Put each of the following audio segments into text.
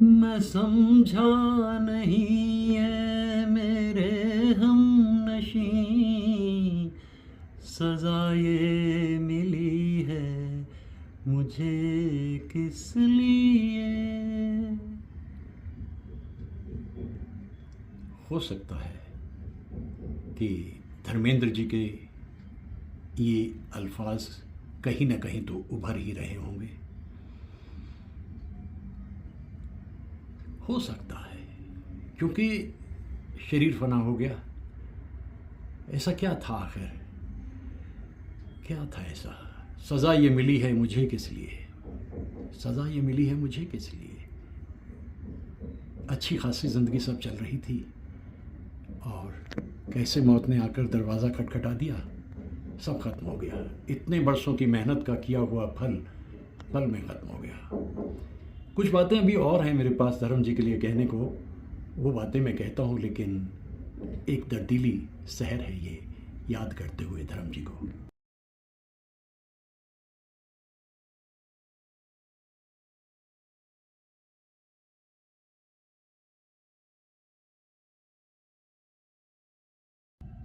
मैं समझा नहीं है मेरे हम नशी, सजा ये मिली है मुझे किस लिए। हो सकता है कि धर्मेंद्र जी के ये अल्फाज कहीं ना कहीं तो उभर ही रहे होंगे। हो सकता है क्योंकि शरीर फना हो गया। ऐसा क्या था आखिर, क्या था ऐसा? सज़ा ये मिली है मुझे किस लिए, सज़ा ये मिली है मुझे किस लिए। अच्छी खासी ज़िंदगी सब चल रही थी और कैसे मौत ने आकर दरवाज़ा खटखटा दिया, सब खत्म हो गया। इतने बरसों की मेहनत का किया हुआ फल पल में ख़त्म हो गया। कुछ बातें अभी और हैं मेरे पास धर्म जी के लिए कहने को, वो बातें मैं कहता हूँ, लेकिन एक दर्दीली सहर है ये याद करते हुए धर्म जी को।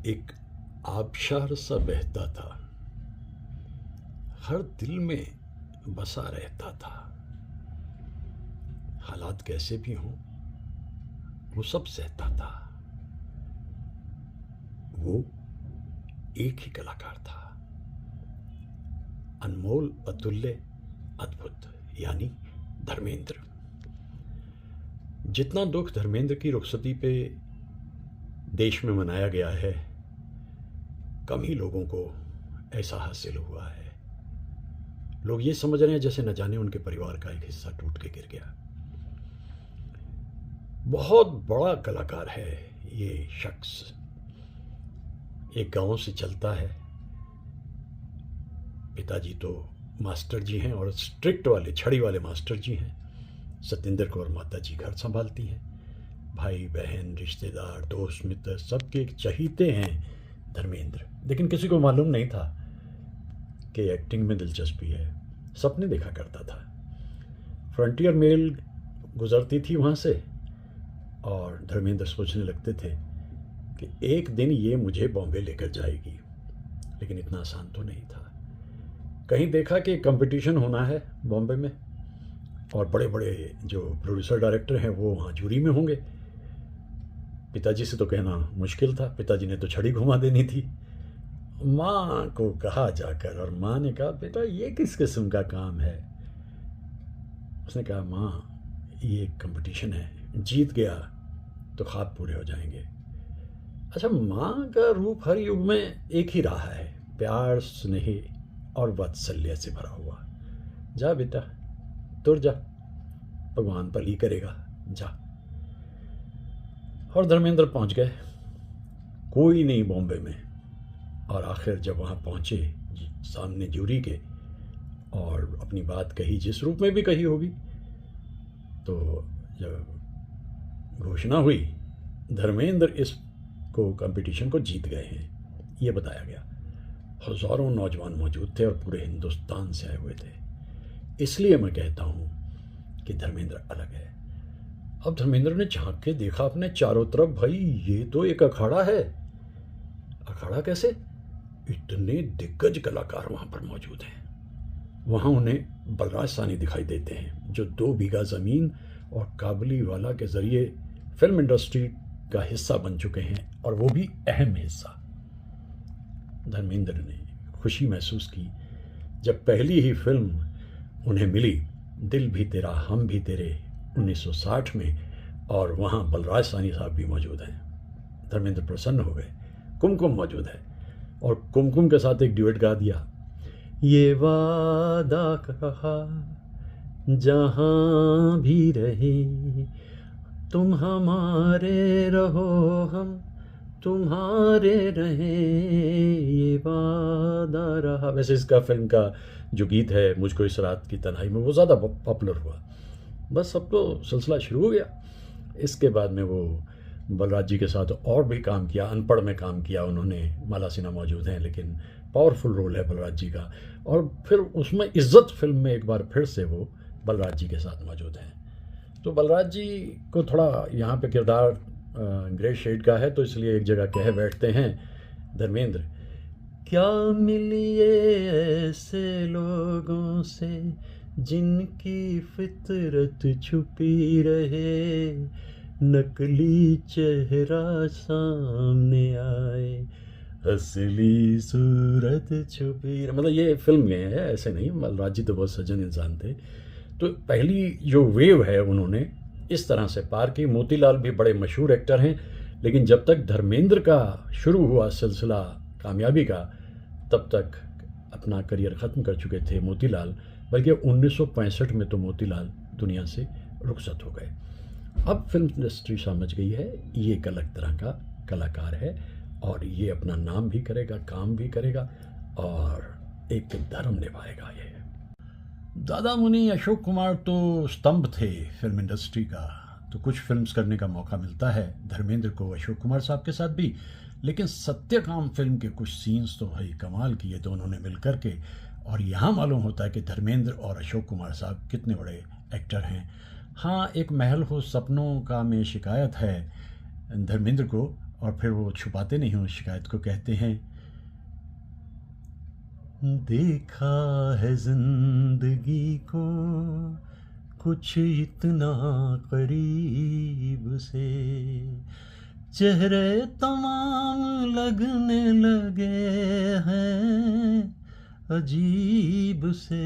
एक आबशार सा बहता था, हर दिल में बसा रहता था। हालात कैसे भी हों वो सब सहता था। वो एक ही कलाकार था, अनमोल, अतुल्य, अद्भुत, यानी धर्मेंद्र। जितना दुख धर्मेंद्र की रुखसती पे देश में मनाया गया है, कम ही लोगों को ऐसा हासिल हुआ है। लोग ये समझ रहे हैं जैसे न जाने उनके परिवार का एक हिस्सा टूट के गिर गया। बहुत बड़ा कलाकार है ये शख्स। एक गांव से चलता है। पिताजी तो मास्टर जी हैं और स्ट्रिक्ट वाले, छड़ी वाले मास्टर जी हैं। सत्येंद्र कौर माता जी घर संभालती हैं। भाई बहन, रिश्तेदार, दोस्त मित्र सबके चहीते हैं धर्मेंद्र। लेकिन किसी को मालूम नहीं था कि एक्टिंग में दिलचस्पी है। सपने देखा करता था। फ्रंटियर मेल गुजरती थी वहाँ से और धर्मेंद्र सोचने लगते थे कि एक दिन ये मुझे बॉम्बे लेकर जाएगी। लेकिन इतना आसान तो नहीं था। कहीं देखा कि कंपटीशन होना है बॉम्बे में और बड़े बड़े जो प्रोड्यूसर डायरेक्टर हैं वो वहाँ जूरी में होंगे। पिताजी से तो कहना मुश्किल था, पिताजी ने तो छड़ी घुमा देनी थी। माँ को कहा जाकर और माँ ने कहा बेटा ये किस किस्म का काम है। उसने कहा माँ ये कंपटीशन है, जीत गया तो ख्वाब पूरे हो जाएंगे। अच्छा, माँ का रूप हर युग में एक ही रहा है, प्यार, स्नेह और वात्सल्य से भरा हुआ। जा बेटा, तुर जा, भगवान भली करेगा, जा। और धर्मेंद्र पहुंच गए। कोई नहीं बॉम्बे में। और आखिर जब वहाँ पहुँचे सामने जूरी के और अपनी बात कही, जिस रूप में भी कही होगी, तो जब घोषणा हुई धर्मेंद्र इस को कंपटीशन को जीत गए हैं, ये बताया गया। हज़ारों नौजवान मौजूद थे और पूरे हिंदुस्तान से आए हुए थे। इसलिए मैं कहता हूँ कि धर्मेंद्र अलग है। अब धर्मेंद्र ने झांक के देखा अपने चारों तरफ, भाई ये तो एक अखाड़ा है। अखाड़ा कैसे? इतने दिग्गज कलाकार वहाँ पर मौजूद हैं। वहाँ उन्हें बलराज साहनी दिखाई देते हैं जो 2 बीघा ज़मीन और काबुली वाला के ज़रिए फिल्म इंडस्ट्री का हिस्सा बन चुके हैं, और वो भी अहम हिस्सा। धर्मेंद्र ने खुशी महसूस की जब पहली ही फिल्म उन्हें मिली, दिल भी तेरा हम भी तेरे, 1960 में, और वहाँ बलराज साहनी साहब भी मौजूद हैं। धर्मेंद्र प्रसन्न हो गए। कुमकुम मौजूद है और कुमकुम के साथ एक ड्यूएट गा दिया, ये वादा कहा जहाँ भी रहे तुम हमारे रहो हम तुम्हारे रहे, ये वादा रहा। वैसे इसका फिल्म का जो गीत है मुझको इस रात की तन्हाई में, वो ज़्यादा पॉपुलर हुआ। बस अब तो सिलसिला शुरू हो गया। इसके बाद में वो बलराज जी के साथ और भी काम किया, अनपढ़ में काम किया उन्होंने। माला सिन्हा मौजूद हैं, लेकिन पावरफुल रोल है बलराज जी का। और फिर उसमें इज्जत फिल्म में एक बार फिर से वो बलराज जी के साथ मौजूद हैं। तो बलराज जी को थोड़ा यहाँ पे किरदार ग्रे शेड का है, तो इसलिए एक जगह कह बैठते हैं धर्मेंद्र, क्या मिलिए ऐसे लोगों से जिनकी फितरत छुपी रहे, नकली चेहरा सामने आए, असली सूरत छुपी रहे। मतलब ये फिल्म में है, ऐसे नहीं, बलराज जी तो बहुत सज्जन इंसान थे। तो पहली जो वेव है उन्होंने इस तरह से पार की। मोतीलाल भी बड़े मशहूर एक्टर हैं, लेकिन जब तक धर्मेंद्र का शुरू हुआ सिलसिला कामयाबी का, तब तक अपना करियर ख़त्म कर चुके थे मोतीलाल। बल्कि 1965 में तो मोतीलाल दुनिया से रुखसत हो गए। अब फिल्म इंडस्ट्री समझ गई है ये एक अलग तरह का कलाकार है और ये अपना नाम भी करेगा, काम भी करेगा और एक धर्म निभाएगा। ये दादा मुनि अशोक कुमार तो स्तंभ थे फिल्म इंडस्ट्री का। तो कुछ फिल्म्स करने का मौका मिलता है धर्मेंद्र को अशोक कुमार साहब के साथ भी, लेकिन सत्यकाम फिल्म के कुछ सीन्स तो भाई कमाल किए दोनों ने मिल कर के। और यहाँ मालूम होता है कि धर्मेंद्र और अशोक कुमार साहब कितने बड़े एक्टर हैं। हाँ, एक महल हो सपनों का में शिकायत है धर्मेंद्र को, और फिर वो छुपाते नहीं उस शिकायत को, कहते हैं देखा है जिंदगी को कुछ इतना करीब से, चेहरे तमाम लगने लगे हैं अजीब से।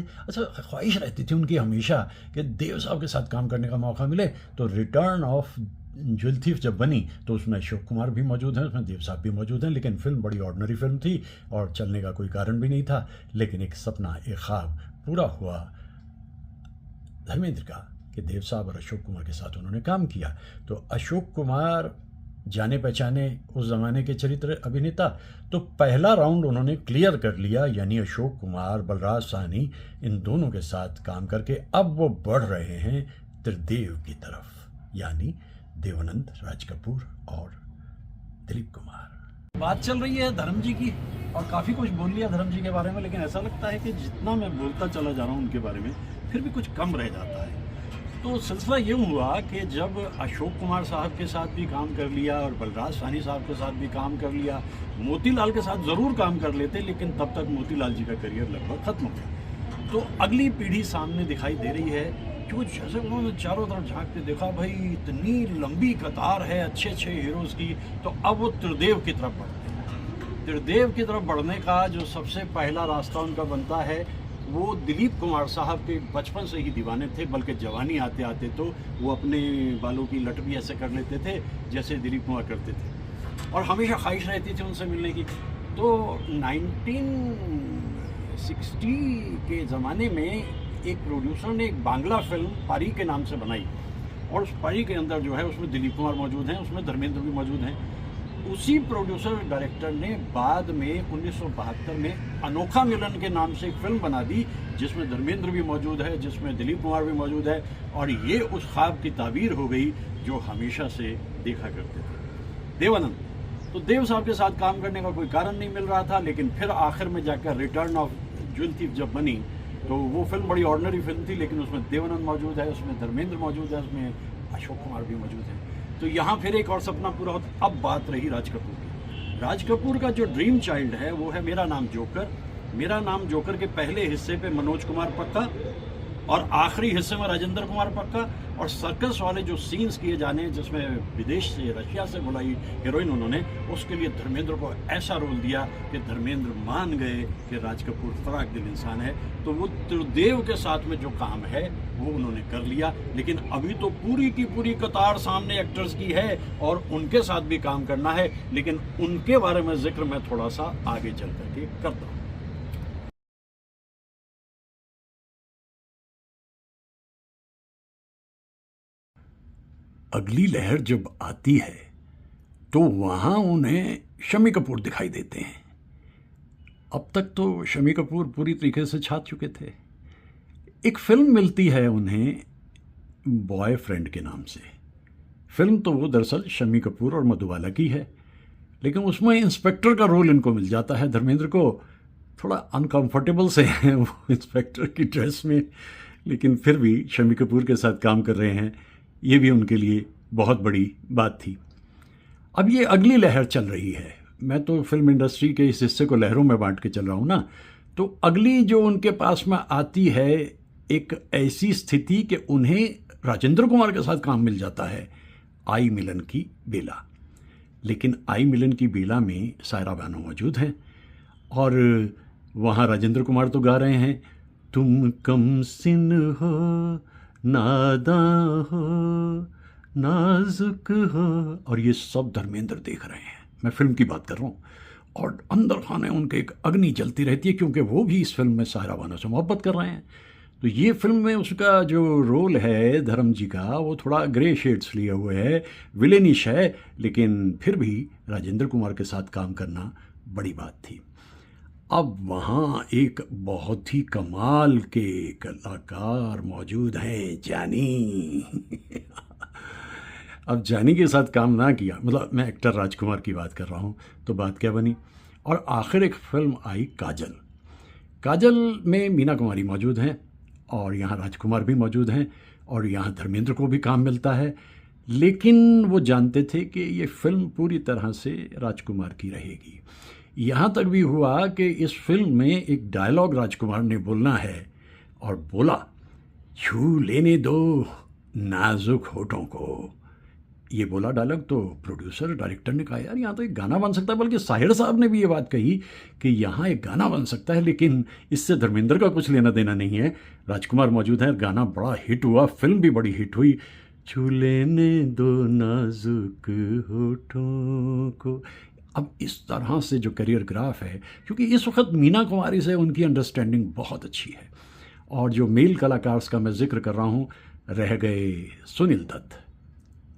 अच्छा, ख्वाहिश रहती थी उनकी हमेशा कि देव साहब के साथ काम करने का मौका मिले। तो रिटर्न ऑफ ज्वेल थीफ जब बनी तो उसमें अशोक कुमार भी मौजूद हैं, उसमें देव साहब भी मौजूद हैं, लेकिन फिल्म बड़ी ऑर्डिनरी फिल्म थी और चलने का कोई कारण भी नहीं था। लेकिन एक सपना, एक ख्वाब पूरा हुआ धर्मेंद्र का कि देव साहब और अशोक कुमार के साथ उन्होंने काम किया। तो अशोक कुमार जाने पहचाने उस ज़माने के चरित्र अभिनेता, तो पहला राउंड उन्होंने क्लियर कर लिया, यानी अशोक कुमार, बलराज साहनी, इन दोनों के साथ काम करके अब वो बढ़ रहे हैं त्रिदेव की तरफ, यानी देवानंद, राज कपूर और दिलीप कुमार। बात चल रही है धर्म जी की और काफ़ी कुछ बोल लिया धर्म जी के बारे में, लेकिन ऐसा लगता है कि जितना मैं बोलता चला जा रहा हूँ उनके बारे में फिर भी कुछ कम रह जाता है। तो सिलसिला ये हुआ कि जब अशोक कुमार साहब के साथ भी काम कर लिया और बलराज साहनी साहब के साथ भी काम कर लिया, मोतीलाल के साथ ज़रूर काम कर लेते, लेकिन तब तक मोतीलाल जी का करियर लगभग ख़त्म हो गया। तो अगली पीढ़ी सामने दिखाई दे रही है कि वो जैसे उन्होंने चारों तरफ झांक के देखा, भाई इतनी लंबी कतार है अच्छे अच्छे हीरोज़ की, तो अब वो त्रिदेव की तरफ बढ़ते हैं। त्रिदेव की तरफ बढ़ने का जो सबसे पहला रास्ता उनका बनता है वो दिलीप कुमार साहब के बचपन से ही दीवाने थे, बल्कि जवानी आते आते तो वो अपने बालों की लट भी ऐसे कर लेते थे जैसे दिलीप कुमार करते थे, और हमेशा ख्वाहिश रहती थी उनसे मिलने की। तो 1960 के ज़माने में एक प्रोड्यूसर ने एक बांग्ला फिल्म पारी के नाम से बनाई, और उस पारी के अंदर जो है उसमें दिलीप कुमार मौजूद हैं, उसमें धर्मेंद्र भी मौजूद हैं। उसी प्रोड्यूसर डायरेक्टर ने बाद में 1972 में अनोखा मिलन के नाम से एक फिल्म बना दी, जिसमें धर्मेंद्र भी मौजूद है, जिसमें दिलीप कुमार भी मौजूद है, और ये उस ख्वाब की ताबीर हो गई जो हमेशा से देखा करते थे देवानंद। तो देव साहब के साथ काम करने का कोई कारण नहीं मिल रहा था, लेकिन फिर आखिर में जाकर रिटर्न ऑफ ज्वेल थीफ जब बनी तो वो फिल्म बड़ी ऑर्डिनरी फिल्म थी, लेकिन उसमें देवानंद मौजूद है, उसमें धर्मेंद्र मौजूद है, उसमें अशोक कुमार भी मौजूद है। तो यहाँ फिर एक और सपना पूरा होता। अब बात रही राज कपूर की। राज कपूर का जो ड्रीम चाइल्ड है वो है मेरा नाम जोकर। मेरा नाम जोकर के पहले हिस्से पे मनोज कुमार पक्का और आखिरी हिस्से में राजेंद्र कुमार पक्का, और सर्कस वाले जो सीन्स किए जाने जिसमें विदेश से, रशिया से बुलाई हीरोइन उन्होंने, उसके लिए धर्मेंद्र को ऐसा रोल दिया कि धर्मेंद्र मान गए कि राज कपूर फराक दिल इंसान है। तो वो त्रिदेव के साथ में जो काम है वो उन्होंने कर लिया, लेकिन अभी तो पूरी की पूरी कतार सामने एक्टर्स की है और उनके साथ भी काम करना है, लेकिन उनके बारे में जिक्र मैं थोड़ा सा आगे चल करके करता हूँ। अगली लहर जब आती है तो वहाँ उन्हें शम्मी कपूर दिखाई देते हैं। अब तक तो शम्मी कपूर पूरी तरीके से छा चुके थे। एक फिल्म मिलती है उन्हें बॉयफ्रेंड के नाम से। फिल्म तो वो दरअसल शम्मी कपूर और मधुबाला की है, लेकिन उसमें इंस्पेक्टर का रोल इनको मिल जाता है। धर्मेंद्र को थोड़ा अनकंफर्टेबल से हैं वो इंस्पेक्टर की ड्रेस में, लेकिन फिर भी शम्मी कपूर के साथ काम कर रहे हैं, ये भी उनके लिए बहुत बड़ी बात थी। अब ये अगली लहर चल रही है, मैं तो फिल्म इंडस्ट्री के इस हिस्से को लहरों में बांट के चल रहा हूँ ना, तो अगली जो उनके पास में आती है एक ऐसी स्थिति कि उन्हें राजेंद्र कुमार के साथ काम मिल जाता है, आई मिलन की बेला। लेकिन आई मिलन की बेला में सायरा बानो मौजूद हैं और वहाँ राजेंद्र कुमार तो गा रहे हैं, तुम कम सिन हो, नादां हो, नाजुक हो, और ये सब धर्मेंद्र देख रहे हैं। मैं फिल्म की बात कर रहा हूँ और अंदर खाने उनके एक अग्नि जलती रहती है, क्योंकि वो भी इस फिल्म में सायरा बानो से मोहब्बत कर रहे हैं। तो ये फिल्म में उसका जो रोल है धर्म जी का, वो थोड़ा ग्रे शेड्स लिए हुए है, विलेनिश है, लेकिन फिर भी राजेंद्र कुमार के साथ काम करना बड़ी बात थी। अब वहाँ एक बहुत ही कमाल के कलाकार मौजूद हैं, जानी। अब जानी के साथ काम ना किया, मतलब मैं एक्टर राजकुमार की बात कर रहा हूँ, तो बात क्या बनी। और आखिर एक फिल्म आई काजल। काजल में मीना कुमारी मौजूद हैं और यहाँ राजकुमार भी मौजूद हैं और यहाँ धर्मेंद्र को भी काम मिलता है, लेकिन वो जानते थे कि ये फिल्म पूरी तरह से राजकुमार की रहेगी। यहाँ तक भी हुआ कि इस फिल्म में एक डायलॉग राजकुमार ने बोलना है और बोला, छू लेने दो नाजुक होठों को। ये बोला डायलॉग तो प्रोड्यूसर डायरेक्टर ने कहा, यार यहाँ तो एक गाना बन सकता है, बल्कि साहिर साहब ने भी ये बात कही कि यहाँ एक गाना बन सकता है, लेकिन इससे धर्मेंद्र का कुछ लेना देना नहीं है। राजकुमार मौजूद है, गाना बड़ा हिट हुआ, फिल्म भी बड़ी हिट हुई, छू लेने दो नाजुक होठों को। अब इस तरह से जो करियर ग्राफ है, क्योंकि इस वक्त मीना कुमारी से उनकी अंडरस्टैंडिंग बहुत अच्छी है, और जो मेल कलाकार का मैं जिक्र कर रहा हूँ, रह गए सुनील दत्त।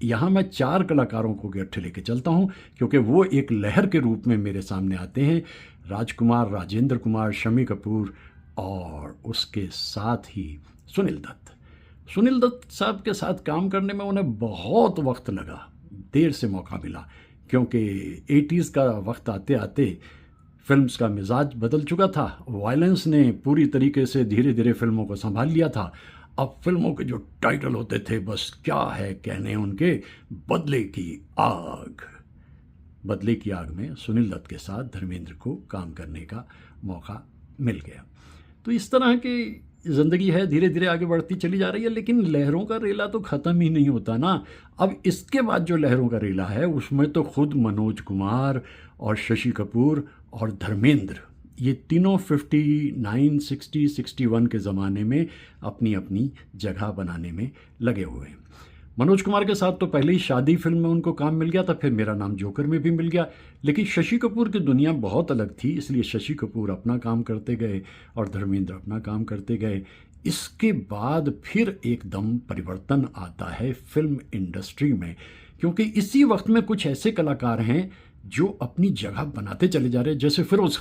यहाँ मैं 4 कलाकारों को इकट्ठे लेके चलता हूँ, क्योंकि वो एक लहर के रूप में मेरे सामने आते हैं। राजकुमार, राजेंद्र कुमार, शम्मी कपूर और उसके साथ ही सुनील दत्त। सुनील दत्त साहब के साथ काम करने में उन्हें बहुत वक्त लगा, देर से मौका मिला, क्योंकि 80s का वक्त आते आते फिल्म्स का मिजाज बदल चुका था। वायलेंस ने पूरी तरीके से धीरे धीरे फिल्मों को संभाल लिया था। अब फिल्मों के जो टाइटल होते थे, बस क्या है कहने उनके, बदले की आग। बदले की आग में सुनील दत्त के साथ धर्मेंद्र को काम करने का मौका मिल गया। तो इस तरह की ज़िंदगी है, धीरे धीरे आगे बढ़ती चली जा रही है, लेकिन लहरों का रेला तो ख़त्म ही नहीं होता ना। अब इसके बाद जो लहरों का रेला है, उसमें तो खुद मनोज कुमार और शशि कपूर और धर्मेंद्र, ये तीनों 59, 60, 61 के ज़माने में अपनी अपनी जगह बनाने में लगे हुए हैं। मनोज कुमार के साथ तो पहले ही शादी फिल्म में उनको काम मिल गया था, फिर मेरा नाम जोकर में भी मिल गया, लेकिन शशि कपूर की दुनिया बहुत अलग थी, इसलिए शशि कपूर अपना काम करते गए और धर्मेंद्र अपना काम करते गए। इसके बाद फिर एकदम परिवर्तन आता है फिल्म इंडस्ट्री में, क्योंकि इसी वक्त में कुछ ऐसे कलाकार हैं जो अपनी जगह बनाते चले जा रहे हैं, जैसे फ़िरोज़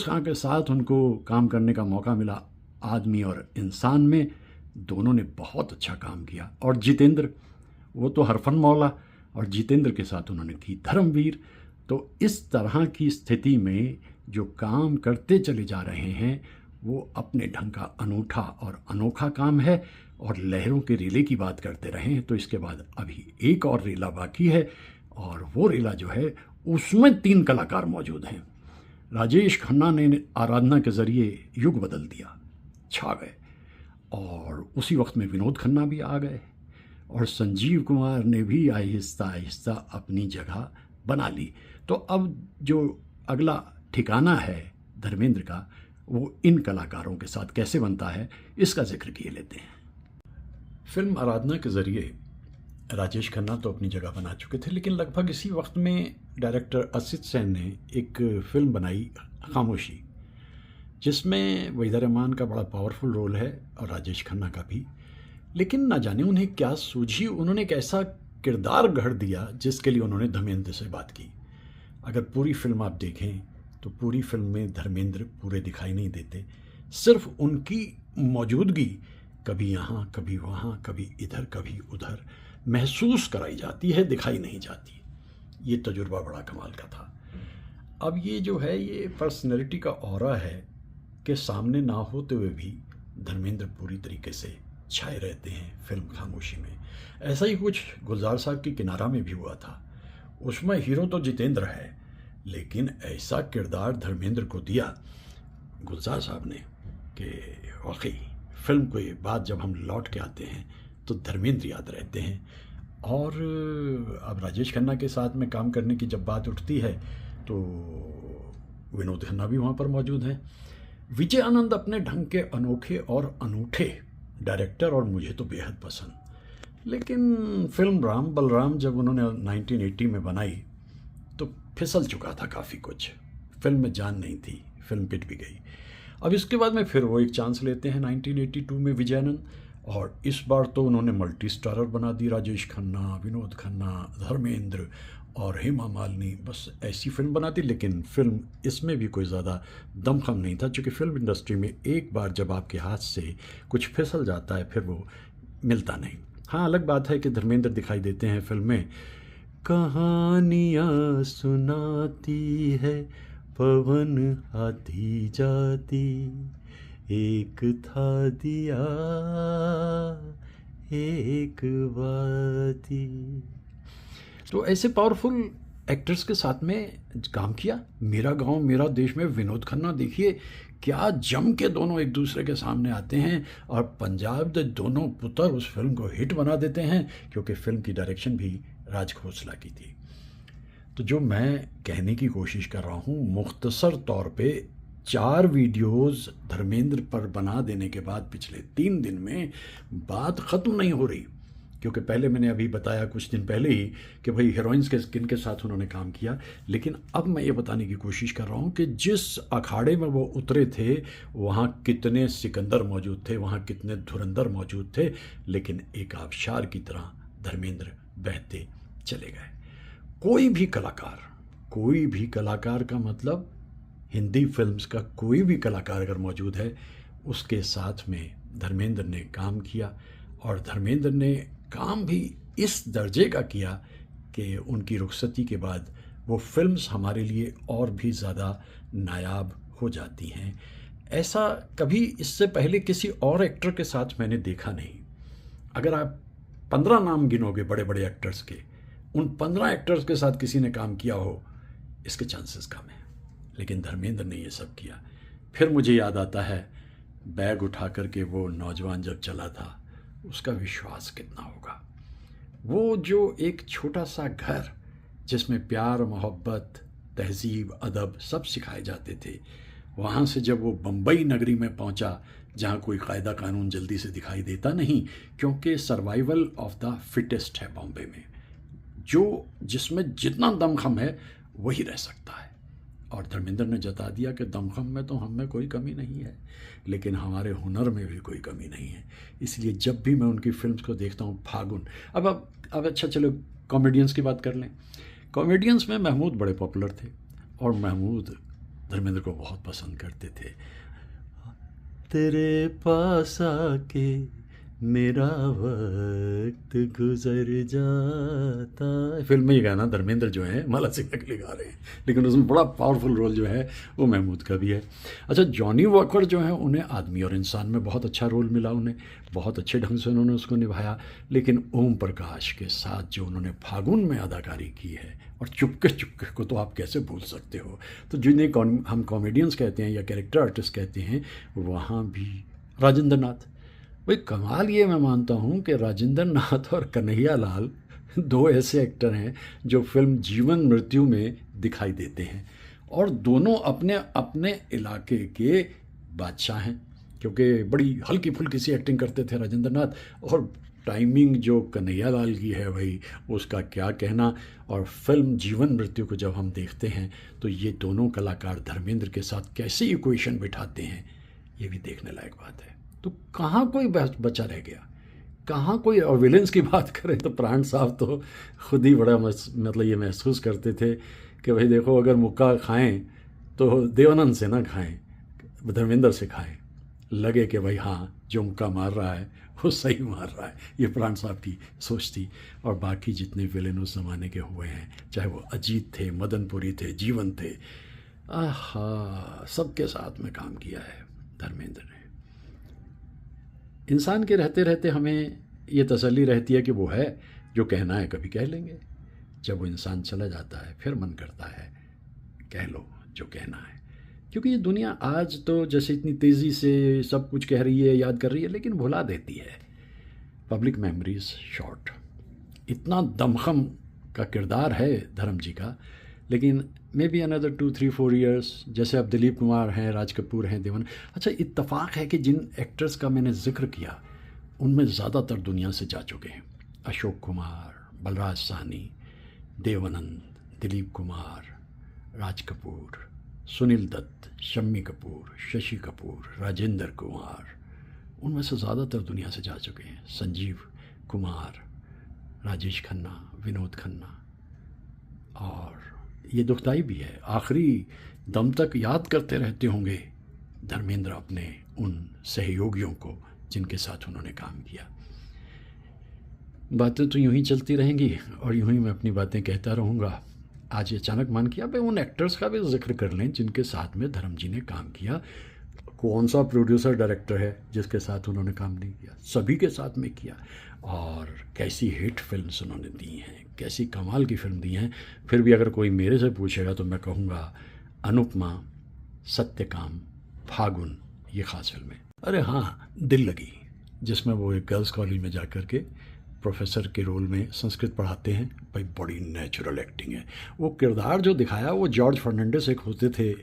खान के साथ उनको काम करने का मौका मिला आदमी और इंसान में, दोनों ने बहुत अच्छा काम किया। और जितेंद्र, वो तो हरफन मौला, और जितेंद्र के साथ उन्होंने की धर्मवीर। तो इस तरह की स्थिति में जो काम करते चले जा रहे हैं, वो अपने ढंग का अनूठा और अनोखा काम है। और लहरों के रेले की बात करते रहें तो इसके बाद अभी एक और रेला बाकी है, और वो रेला जो है उसमें 3 कलाकार मौजूद हैं। राजेश खन्ना ने आराधना के ज़रिए युग बदल दिया, छा गए, और उसी वक्त में विनोद खन्ना भी आ गए, और संजीव कुमार ने भी आहिस्ता आहिस्ता अपनी जगह बना ली। तो अब जो अगला ठिकाना है धर्मेंद्र का, वो इन कलाकारों के साथ कैसे बनता है, इसका जिक्र किए लेते हैं। फिल्म आराधना के ज़रिए राजेश खन्ना तो अपनी जगह बना चुके थे, लेकिन लगभग इसी वक्त में डायरेक्टर असित सेन ने एक फिल्म बनाई खामोशी, जिसमें वहीदा रहमान का बड़ा पावरफुल रोल है और राजेश खन्ना का भी। लेकिन ना जाने उन्हें क्या सूझी, उन्होंने एक ऐसा किरदार गढ़ दिया जिसके लिए उन्होंने धर्मेंद्र से बात की। अगर पूरी फिल्म आप देखें तो पूरी फिल्म में धर्मेंद्र पूरे दिखाई नहीं देते, सिर्फ उनकी मौजूदगी कभी यहाँ कभी वहाँ, कभी इधर कभी उधर महसूस कराई जाती है, दिखाई नहीं जाती। ये तजुर्बा बड़ा कमाल का था। अब ये जो है, ये पर्सनैलिटी का ऑरा है कि सामने ना होते हुए भी धर्मेंद्र पूरी तरीके से छाए रहते हैं फिल्म खामोशी में। ऐसा ही कुछ गुलजार साहब की किनारा में भी हुआ था। उसमें हीरो तो जितेंद्र है, लेकिन ऐसा किरदार धर्मेंद्र को दिया गुलजार साहब ने कि वाकई फिल्म के बाद जब हम लौट के आते हैं तो धर्मेंद्र याद रहते हैं। और अब राजेश खन्ना के साथ में काम करने की जब बात उठती है तो विनोद खन्ना भी वहाँ पर मौजूद हैं। विजय आनंद अपने ढंग के अनोखे और अनूठे डायरेक्टर और मुझे तो बेहद पसंद। लेकिन फिल्म राम बलराम जब उन्होंने 1980 में बनाई तो फिसल चुका था काफ़ी कुछ, फिल्म में जान नहीं थी, फिल्म पिट भी गई। अब इसके बाद में फिर वो एक चांस लेते हैं 1982 में विजय आनंद, और इस बार तो उन्होंने मल्टी स्टारर बना दी, राजेश खन्ना, विनोद खन्ना, धर्मेंद्र और हेमा मालिनी, बस ऐसी फिल्म बना दी। लेकिन फिल्म इसमें भी कोई ज़्यादा दमखम नहीं था, क्योंकि फिल्म इंडस्ट्री में एक बार जब आपके हाथ से कुछ फिसल जाता है फिर वो मिलता नहीं। हाँ, अलग बात है कि धर्मेंद्र दिखाई देते हैं फिल्म में, कहानियाँ सुनाती है पवन आती जाती, एक था दिया एक बाती। तो ऐसे पावरफुल एक्टर्स के साथ में काम किया। मेरा गांव मेरा देश में विनोद खन्ना देखिए क्या जम के दोनों एक दूसरे के सामने आते हैं, और पंजाब के दोनों पुत्र उस फिल्म को हिट बना देते हैं, क्योंकि फिल्म की डायरेक्शन भी राज खोसला की थी। तो जो मैं कहने की कोशिश कर रहा हूँ, मुख्तसर तौर पे 4 वीडियोस धर्मेंद्र पर बना देने के बाद पिछले 3 दिन में बात ख़त्म नहीं हो रही। क्योंकि पहले मैंने अभी बताया कुछ दिन पहले ही कि भाई हीरोइंस के किन के साथ उन्होंने काम किया, लेकिन अब मैं ये बताने की कोशिश कर रहा हूँ कि जिस अखाड़े में वो उतरे थे वहाँ कितने सिकंदर मौजूद थे, वहाँ कितने धुरंधर मौजूद थे, लेकिन एक आबशार की तरह धर्मेंद्र बहते चले गए। कोई भी कलाकार का मतलब हिंदी फिल्म्स का कोई भी कलाकार अगर मौजूद है उसके साथ में धर्मेंद्र ने काम किया, और धर्मेंद्र ने काम भी इस दर्जे का किया कि उनकी रुखसती के बाद वो फिल्म्स हमारे लिए और भी ज़्यादा नायाब हो जाती हैं। ऐसा कभी इससे पहले किसी और एक्टर के साथ मैंने देखा नहीं। अगर आप 15 नाम गिनोगे बड़े बड़े एक्टर्स के, उन 15 एक्टर्स के साथ किसी ने काम किया हो, इसके चांसेस कम हैं। लेकिन धर्मेंद्र ने ये सब किया। फिर मुझे याद आता है बैग उठा करके वो नौजवान जब चला था, उसका विश्वास कितना होगा। वो जो एक छोटा सा घर जिसमें प्यार, मोहब्बत, तहजीब, अदब सब सिखाए जाते थे, वहाँ से जब वो बम्बई नगरी में पहुँचा जहाँ कोई कायदा कानून जल्दी से दिखाई देता नहीं, क्योंकि सर्वाइवल ऑफ द फिटेस्ट है बॉम्बे में, जो जिसमें जितना दमखम है वही रह सकता है। और धर्मेंद्र ने जता दिया कि दमखम में तो हम में कोई कमी नहीं है, लेकिन हमारे हुनर में भी कोई कमी नहीं है। इसलिए जब भी मैं उनकी फिल्म्स को देखता हूँ, फागुन, अब अच्छा चलो कॉमेडियंस की बात कर लें। कॉमेडियंस में महमूद बड़े पॉपुलर थे, और महमूद धर्मेंद्र को बहुत पसंद करते थे। तेरे पास आके मेरा वक्त गुजर जाता, फिल्म में ये गाना धर्मेंद्र जो है माला सिंह के लिए गा रहे हैं, लेकिन उसमें बड़ा पावरफुल रोल जो है वो महमूद का भी है। अच्छा, जॉनी वॉकर जो है उन्हें आदमी और इंसान में बहुत अच्छा रोल मिला, उन्हें बहुत अच्छे ढंग से उन्होंने उसको निभाया। लेकिन ओम प्रकाश के साथ जो उन्होंने फागुन में अदाकारी की है, और चुपके चुपके को तो आप कैसे भूल सकते हो। तो जिन्हें हम कॉमेडियंस कहते हैं या कैरेक्टर आर्टिस्ट कहते हैं, वहाँ भी राजेंद्र नाथ, भाई कमाल ये मैं मानता हूँ कि राजेंद्र नाथ और कन्हैया लाल 2 ऐसे एक्टर हैं जो फिल्म जीवन मृत्यु में दिखाई देते हैं, और दोनों अपने अपने इलाके के बादशाह हैं, क्योंकि बड़ी हल्की फुल्की सी एक्टिंग करते थे राजेंद्र नाथ, और टाइमिंग जो कन्हैया लाल की है भाई उसका क्या कहना। और फिल्म जीवन मृत्यु को जब हम देखते हैं तो ये दोनों कलाकार धर्मेंद्र के साथ कैसे इक्वेशन बिठाते हैं, ये भी देखने लायक बात है। तो कहाँ कोई बचा रह गया, कहाँ कोई। और विलेंस की बात करें तो प्राण साहब तो खुद ही बड़ा मतलब ये महसूस करते थे कि भाई देखो, अगर मुक्का खाएं तो देवानंद से ना खाएं, धर्मेंद्र से खाएं, लगे कि भाई हाँ जो मुक्का मार रहा है वो सही मार रहा है। ये प्राण साहब की सोच थी। और बाकी जितने विलेन उस ज़माने के हुए हैं, चाहे वो अजीत थे, मदनपुरी थे, जीवन थे, आहा, सबके साथ में काम किया है धर्मेंद्र ने। इंसान के रहते रहते हमें ये तसल्ली रहती है कि वो है, जो कहना है कभी कह लेंगे। जब वो इंसान चला जाता है फिर मन करता है कह लो जो कहना है। क्योंकि ये दुनिया आज तो जैसे इतनी तेज़ी से सब कुछ कह रही है, याद कर रही है, लेकिन भुला देती है। Public memories short. इतना दमखम का किरदार है धर्म जी का, लेकिन मे बी अनदर 2-3-4 ईयर्स, जैसे अब दिलीप कुमार हैं, राज कपूर हैं, देवन। अच्छा, इत्तेफाक है कि जिन एक्टर्स का मैंने जिक्र किया उनमें ज़्यादातर दुनिया से जा चुके हैं। अशोक कुमार, बलराज साहनी, देवानंद, दिलीप कुमार, राज कपूर, सुनील दत्त, शम्मी कपूर, शशि कपूर, राजेंद्र कुमार, उनमें से ज़्यादातर दुनिया से जा चुके हैं। संजीव कुमार, राजेश खन्ना, विनोद खन्ना। और ये दुखदाई भी है, आखिरी दम तक याद करते रहते होंगे धर्मेंद्र अपने उन सहयोगियों को जिनके साथ उन्होंने काम किया। बातें तो यूं ही चलती रहेंगी और यूं ही मैं अपनी बातें कहता रहूँगा। आज अचानक मन किया भाई उन एक्टर्स का भी जिक्र कर लें जिनके साथ में धर्म जी ने काम किया। कौन सा प्रोड्यूसर डायरेक्टर है जिसके साथ उन्होंने काम नहीं किया? सभी के साथ में किया। और कैसी हिट फिल्म्स उन्होंने दी हैं, कैसी कमाल की फिल्म दी हैं। फिर भी अगर कोई मेरे से पूछेगा तो मैं कहूँगा अनुपमा, सत्यकाम, फागुन, ये ख़ास फिल्में। अरे हाँ, दिल लगी, जिसमें वो एक गर्ल्स कॉलेज में जा कर के प्रोफेसर के रोल में संस्कृत पढ़ाते हैं। भाई बड़ी नेचुरल एक्टिंग है। वो किरदार जो दिखाया वो जॉर्ज फर्नांडिस एक होते थे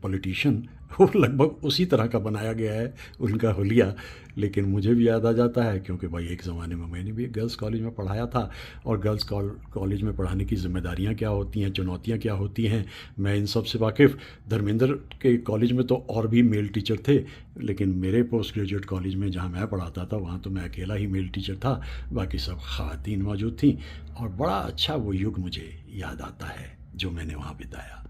पॉलिटिशियन, वो लगभग उसी तरह का बनाया गया है उनका हुलिया। लेकिन मुझे भी याद आ जाता है क्योंकि भाई एक ज़माने में मैंने भी गर्ल्स कॉलेज में पढ़ाया था, और गर्ल्स कॉलेज में पढ़ाने की ज़िम्मेदारियाँ क्या होती हैं, चुनौतियाँ क्या होती हैं, मैं इन सब से वाकिफ़। धर्मेंद्र के कॉलेज में तो और भी मेल टीचर थे, लेकिन मेरे पोस्ट ग्रेजुएट कॉलेज में जहाँ मैं पढ़ाता था वहाँ तो मैं अकेला ही मेल टीचर था, बाकी सब ख़वातीन मौजूद थीं। और बड़ा अच्छा वो युग मुझे याद आता है जो मैंने वहाँ बिताया।